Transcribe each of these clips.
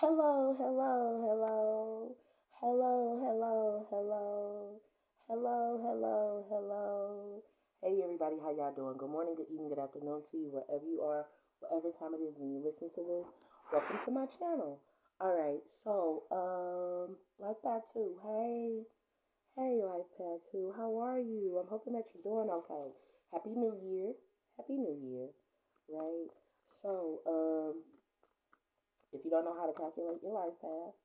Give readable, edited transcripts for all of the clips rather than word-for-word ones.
Hello, hello, hello. Hello, hello, hello. Hello, hello, hello. Hey everybody, how y'all doing? Good morning, good evening, good afternoon to you, wherever you are, whatever time it is when you listen to this. Welcome to my channel. Alright, so Life Path 2. Hey Life Path 2, how are you? I'm hoping that you're doing okay. Happy New Year. Happy New Year. Right? So, if you don't know how to calculate your life path,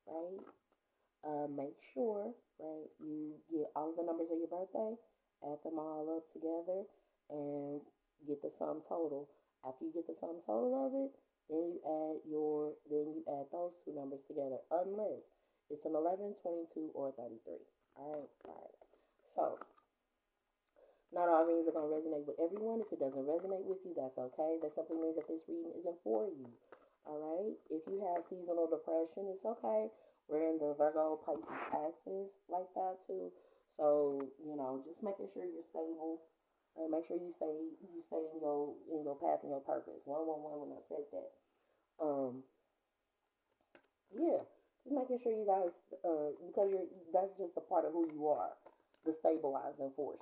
right? Make sure, right, you get all of the numbers of your birthday, add them all up together, and get the sum total. After you get the sum total of it, then you add those two numbers together, unless it's an 11, 22, or 33. All right. So not all readings are going to resonate with everyone. If it doesn't resonate with you, that's okay. That simply means that this reading isn't for you. All right. If you have seasonal depression, it's okay. We're in the Virgo Pisces axis like that too. So just making sure you're stable. And make sure you stay in your path and your purpose. 111 when I said that. Um, yeah. Just making sure you guys, because that's just a part of who you are, the stabilizing force.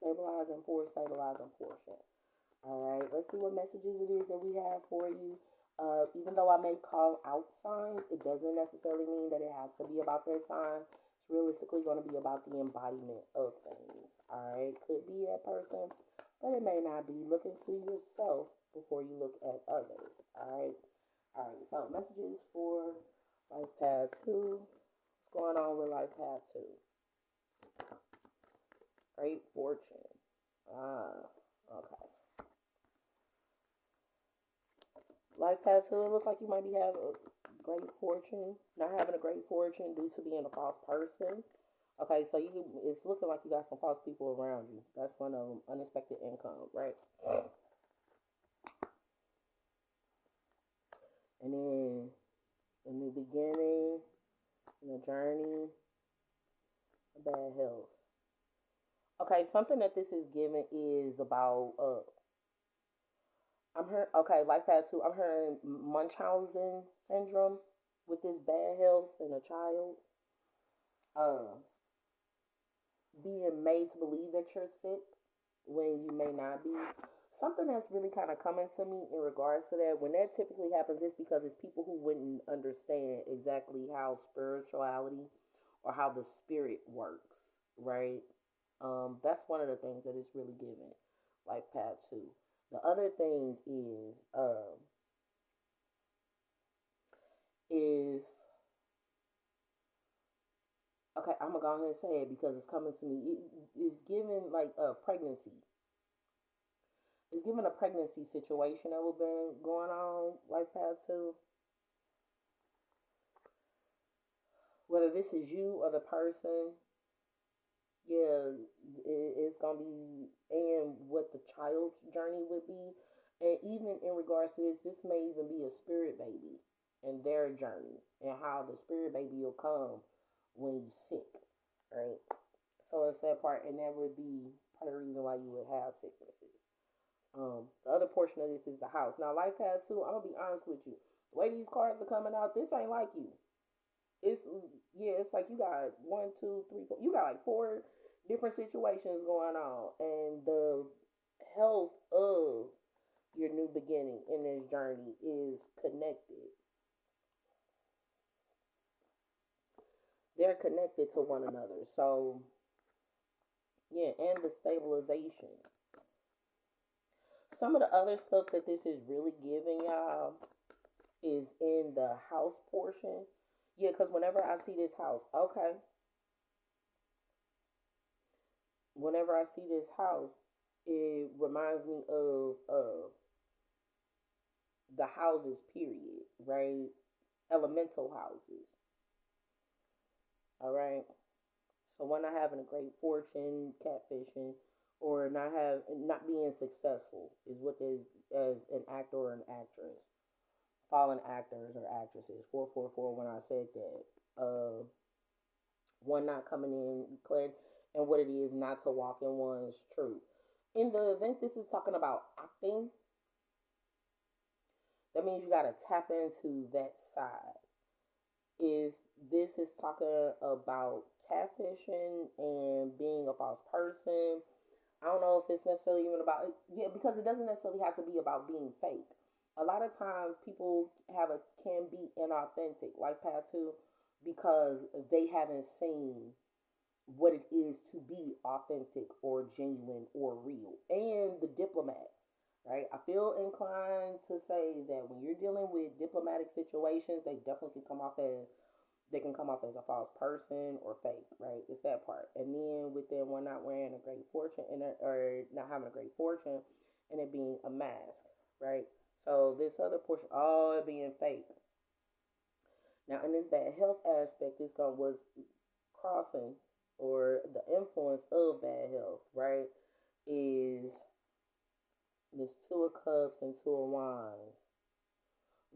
Stabilizing force, stabilizing portion. All right, let's see what messages it is that we have for you. Even though I may call out signs, it doesn't necessarily mean that it has to be about that sign. It's realistically going to be about the embodiment of things. All right, could be that person, but it may not be. Look into yourself before you look at others. All right. So messages for Life Path 2. What's going on with Life Path 2? Great fortune. Okay. Life path 2, it looks like you might be having a great fortune, not having a great fortune due to being a false person. Okay, so it's looking like you got some false people around you. That's one of them, unexpected income, right? And then a new beginning, a journey, a bad health. Okay, something that this is giving is about I'm hearing, okay, Life Path 2, I'm hearing Munchausen syndrome with this bad health in a child. Uh, Being made to believe that you're sick when you may not be. Something that's really kind of coming to me in regards to that, when that typically happens, it's because it's people who wouldn't understand exactly how spirituality or how the spirit works, right? That's one of the things that it's really giving, Life Path 2. The other thing is, if okay, I'm gonna go ahead and say it because it's coming to me. It's giving like a pregnancy. It's giving a pregnancy situation that we've been going on, Life Path 2. Whether this is you or the person, yeah, it's gonna be, and what the child's journey would be, and even in regards to this may even be a spirit baby and their journey and how the spirit baby will come when you sick, right? So it's that part, and that would be part of the reason why you would have sicknesses. The other portion of this is the house. Now, Life Path 2, I'm gonna be honest with you. The way these cards are coming out, this ain't like you. It's yeah, it's like you got one, two, three, four. You got like four different situations going on, and the health of your new beginning in this journey is connected. They're connected to one another. So yeah, and the stabilization. Some of the other stuff that this is really giving y'all is in the house portion. Yeah, because whenever I see this house, okay, whenever I see this house, it reminds me of the houses, period, right? Elemental houses, all right? So when not having a great fortune, catfishing, or not being successful is what is as an actor or an actress. Fallen actors or actresses. 444 when I said that. One not coming in declared and what it is not to walk in one's truth. In the event this is talking about acting, That means you got to tap into that side. If this is talking about catfishing and being a false person, I don't know if it's necessarily even about, yeah, because it doesn't necessarily have to be about being fake. A lot of times people can be inauthentic, like Path 2, because they haven't seen what it is to be authentic or genuine or real. And the diplomat, right? I feel inclined to say that when you're dealing with diplomatic situations, they can come off as a false person or fake, right? It's that part. And then with them, we're not wearing a great fortune or not having a great fortune, and it being a mask, right? So this other portion, all it being fake. Now in this bad health aspect, this going was crossing or the influence of bad health, right? Is this Two of Cups and Two of Wands.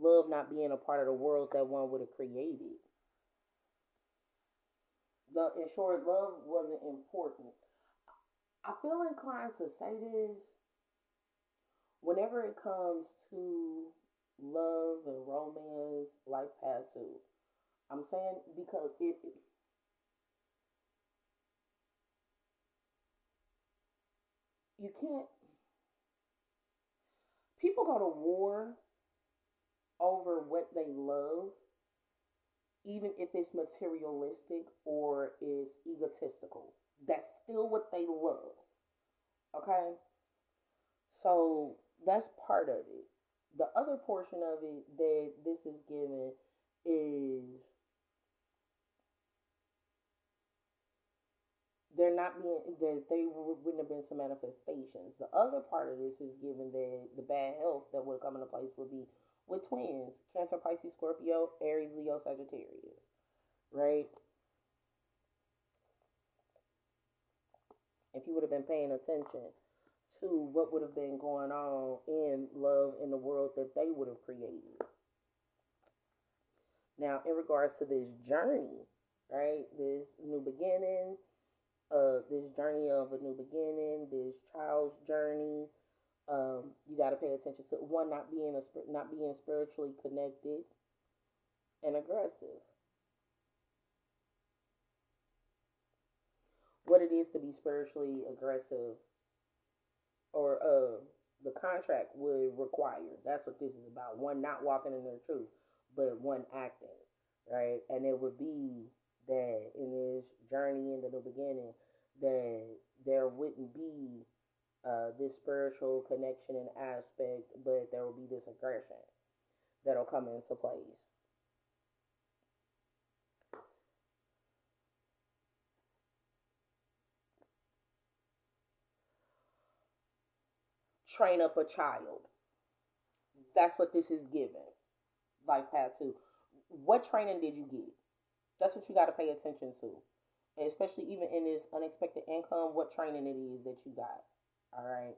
Love not being a part of the world that one would have created. In short, love wasn't important. I feel inclined to say this whenever it comes to love and romance, life path too. I'm saying because you can't. People go to war over what they love, even if it's materialistic or is egotistical. That's still what they love. Okay, so that's part of it. The other portion of it that this is given is they're not being that wouldn't have been some manifestations. The other part of this is given that the bad health that would come into place would be with twins: Cancer, Pisces, Scorpio, Aries, Leo, Sagittarius. Right? If you would have been paying attention to what would have been going on in love in the world that they would have created. Now, in regards to this journey, right? This new beginning, this journey of a new beginning, this child's journey. You got to pay attention to one not being spiritually connected and aggressive. What it is to be spiritually aggressive, or the contract would require. That's what this is about. One not walking in their truth, but one acting, right? And it would be that in this journey in the new beginning, that there wouldn't be this spiritual connection and aspect, but there will be this aggression that'll come into place. Train up a child. That's what this is given. Life path 2. What training did you get? That's what you got to pay attention to. And especially even in this unexpected income, what training it is that you got. All right.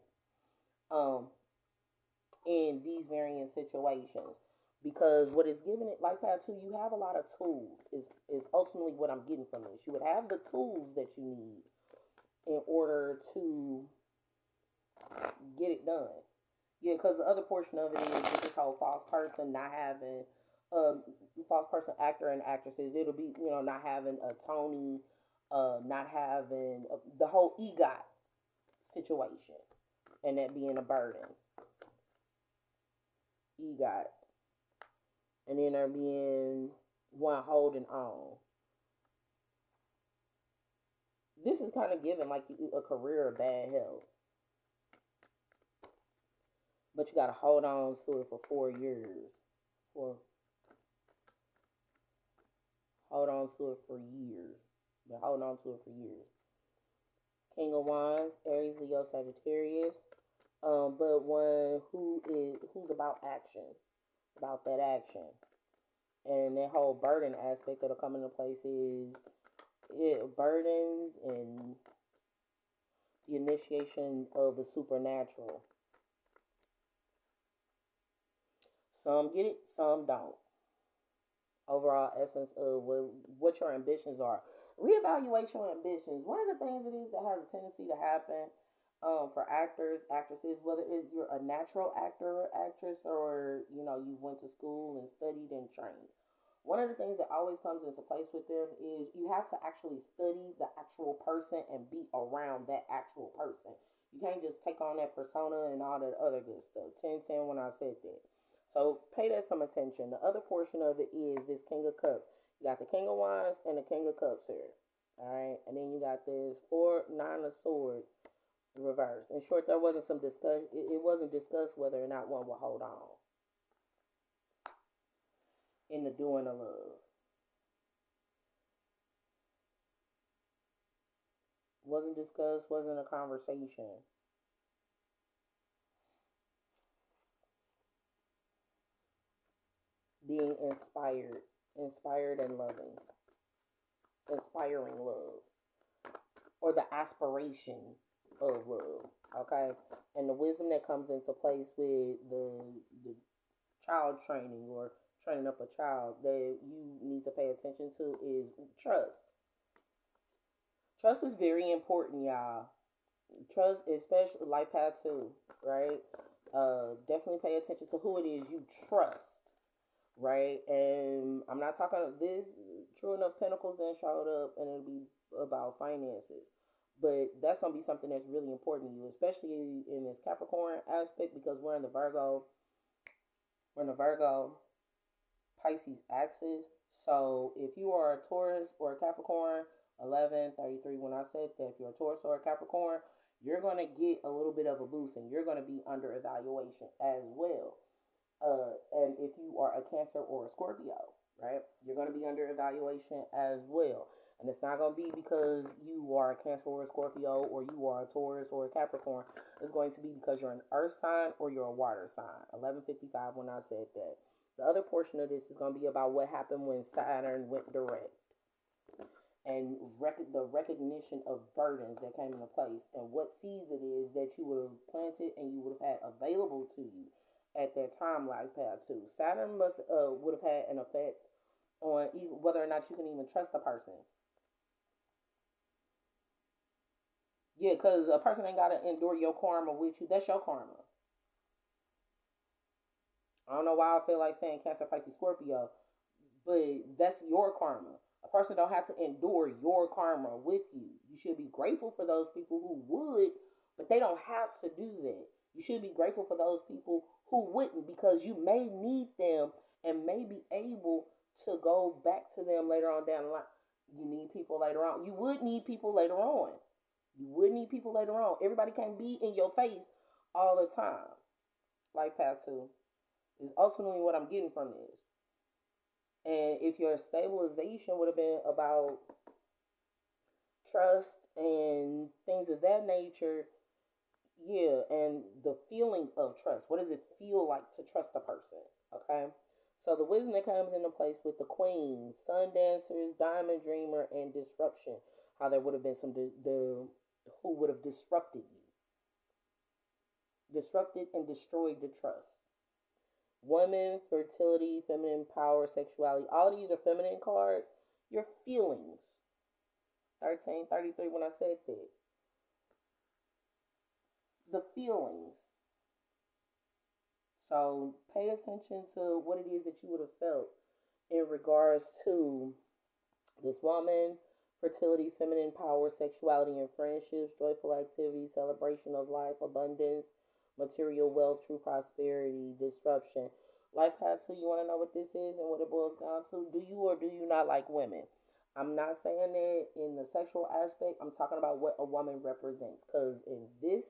Um, in these varying situations. Because what is given it, life path 2, you have a lot of tools, is ultimately what I'm getting from this. You would have the tools that you need in order to get it done. Yeah, because the other portion of it is this whole false person not having false person actor and actresses. It'll be not having a Tony, not having the whole EGOT situation, and that being a burden. EGOT, and then there being one holding on. This is kind of giving like a career of bad health, but you got to hold on to it for 4 years. For hold on to it for years. Been holding on to it for years. King of Wands, Aries, Leo, Sagittarius. But one who's about action, about that action, and that whole burden aspect that'll come into place is burdens and the initiation of the supernatural. Some get it, some don't. Overall essence of what your ambitions are. Reevaluate your ambitions. One of the things it is that has a tendency to happen for actors, actresses, whether you're a natural actor or actress, or you went to school and studied and trained. One of the things that always comes into place with them is you have to actually study the actual person and be around that actual person. You can't just take on that persona and all that other good stuff. 10-10 when I said that. So pay that some attention. The other portion of it is this King of Cups. You got the King of Wands and the King of Cups here. All right. And then you got this 4-9 of Swords reverse. In short, there wasn't some discussion. It wasn't discussed whether or not one will hold on in the doing of love. Wasn't discussed, wasn't a conversation. Being inspired and loving, inspiring love, or the aspiration of love. Okay, and the wisdom that comes into place with the child training or training up a child that you need to pay attention to is trust. Trust is very important, y'all. Trust, especially life path 2, right? Definitely pay attention to who it is you trust, right? And I'm not talking this. True enough, Pentacles then showed up, and it'll be about finances. But that's gonna be something that's really important to you, especially in this Capricorn aspect, because we're in the Virgo Pisces axis. So if you are a Taurus or a Capricorn, 11:33 when I said that, if you're a Taurus or a Capricorn, you're going to get a little bit of a boost, and you're going to be under evaluation as well. And if you are a Cancer or a Scorpio, right, you're going to be under evaluation as well. And it's not going to be because you are a Cancer or a Scorpio, or you are a Taurus or a Capricorn. It's going to be because you're an earth sign or you're a water sign. 11:55 when I said that. The other portion of this is going to be about what happened when Saturn went direct, and the recognition of burdens that came into place, and what seeds it is that you would have planted and you would have had available to you at that time, life path 2. Saturn would have had an effect on even whether or not you can even trust a person. Yeah, because a person ain't got to endure your karma with you. That's your karma. I don't know why I feel like saying Cancer, Pisces, Scorpio, but that's your karma. A person don't have to endure your karma with you. You should be grateful for those people who would, but they don't have to do that. You should be grateful for those people who wouldn't, because you may need them and may be able to go back to them later on down the line. You need people later on. You would need people later on. You would need people later on. Everybody can't be in your face all the time. Life path 2 is ultimately what I'm getting from this. And if your stabilization would have been about trust and things of that nature, yeah, and the feeling of trust. What does it feel like to trust a person? Okay? So the wisdom that comes into place with the Queen, Sun Dancers, Diamond Dreamer, and Disruption. How there would have been some who would have disrupted you. Disrupted and destroyed the trust. Woman, fertility, feminine power, sexuality. All of these are feminine cards. Your feelings. 13:33 when I said that. The feelings. So pay attention to what it is that you would have felt in regards to this woman, fertility, feminine power, sexuality and friendships, joyful activities, celebration of life, abundance, material wealth, true prosperity, disruption. Life path 2, you want to know what this is and what it boils down to? Do you or do you not like women? I'm not saying that in the sexual aspect. I'm talking about what a woman represents. Because in this,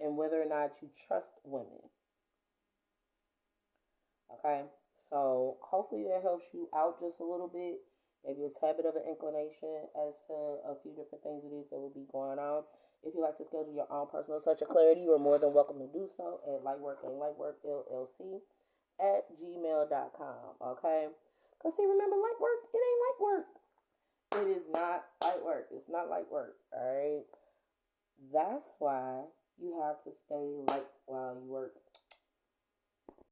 and whether or not you trust women. Okay? So hopefully that helps you out just a little bit. Maybe it's a habit of an inclination as to a few different things it is that will be going on. If you like to schedule your own personal touch of clarity, you are more than welcome to do so at lightworkllc@gmail.com. Okay? Because see, remember, light work, it ain't light work. It is not light work. It's not light work. Alright? That's why you have to stay light while you work.